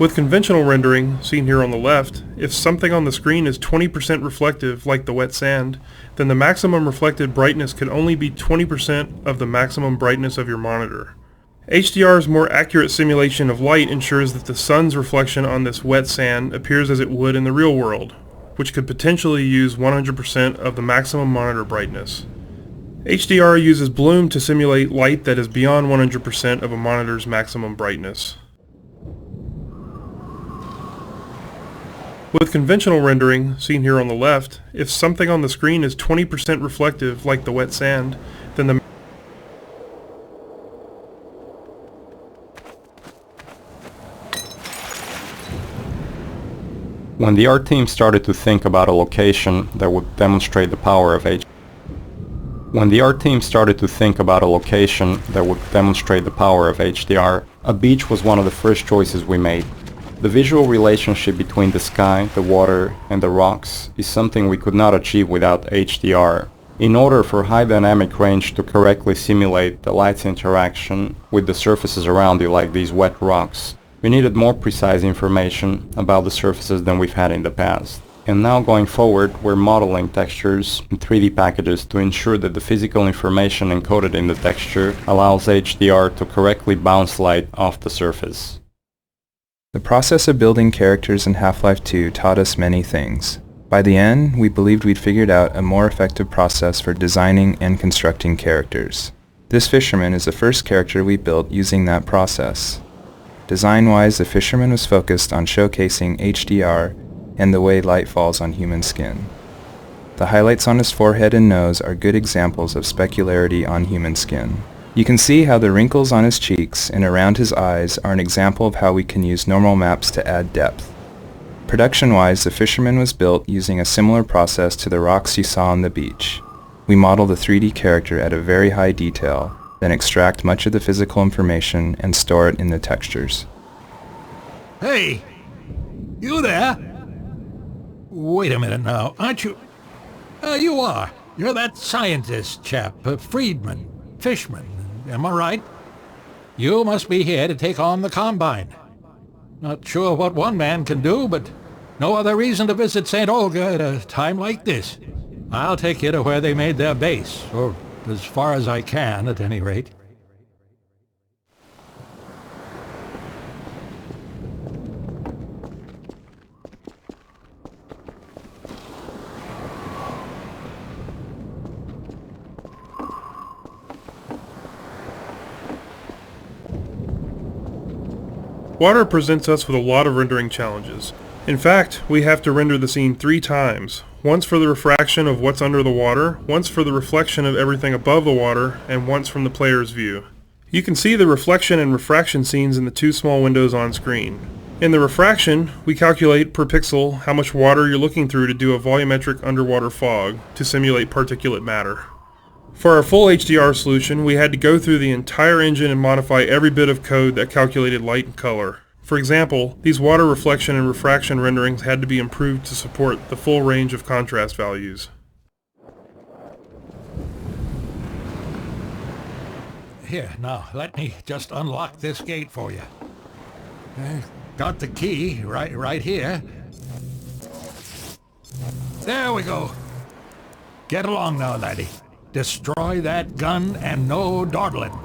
With conventional rendering, seen here on the left, if something on the screen is 20% reflective, like the wet sand, then the maximum reflected brightness could only be 20% of the maximum brightness of your monitor. HDR's more accurate simulation of light ensures that the sun's reflection on this wet sand appears as it would in the real world, which could potentially use 100% of the maximum monitor brightness. HDR uses bloom to simulate light that is beyond 100% of a monitor's maximum brightness. With conventional rendering, seen here on the left, if something on the screen is 20% reflective, like the wet sand, then the When the art team started to think about a location that would demonstrate the power of HDR, a beach was one of the first choices we made. The visual relationship between the sky, the water, and the rocks is something we could not achieve without HDR. In order for high dynamic range to correctly simulate the light's interaction with the surfaces around you, like these wet rocks, we needed more precise information about the surfaces than we've had in the past. And now going forward, we're modeling textures in 3D packages to ensure that the physical information encoded in the texture allows HDR to correctly bounce light off the surface. The process of building characters in Half-Life 2 taught us many things. By the end, we believed we'd figured out a more effective process for designing and constructing characters. This fisherman is the first character we built using that process. Design-wise, the fisherman was focused on showcasing HDR and the way light falls on human skin. The highlights on his forehead and nose are good examples of specularity on human skin. You can see how the wrinkles on his cheeks and around his eyes are an example of how we can use normal maps to add depth. Production-wise, the fisherman was built using a similar process to the rocks you saw on the beach. We model the 3D character at a very high detail, then extract much of the physical information and store it in the textures. Hey! You there? Wait a minute now, aren't you? You are. You're that scientist chap, Friedman, Fishman, am I right? You must be here to take on the Combine. Not sure what one man can do, but no other reason to visit St. Olga at a time like this. I'll take you to where they made their base, or as far as I can, at any rate. Water presents us with a lot of rendering challenges. In fact, we have to render the scene 3 times. Once for the refraction of what's under the water, once for the reflection of everything above the water, and once from the player's view. You can see the reflection and refraction scenes in the 2 small windows on screen. In the refraction, we calculate per pixel how much water you're looking through to do a volumetric underwater fog to simulate particulate matter. For our full HDR solution, we had to go through the entire engine and modify every bit of code that calculated light and color. For example, these water reflection and refraction renderings had to be improved to support the full range of contrast values. Here, now, let me just unlock this gate for you. Got the key right here. There we go. Get along now, laddie. Destroy that gun and no dawdling.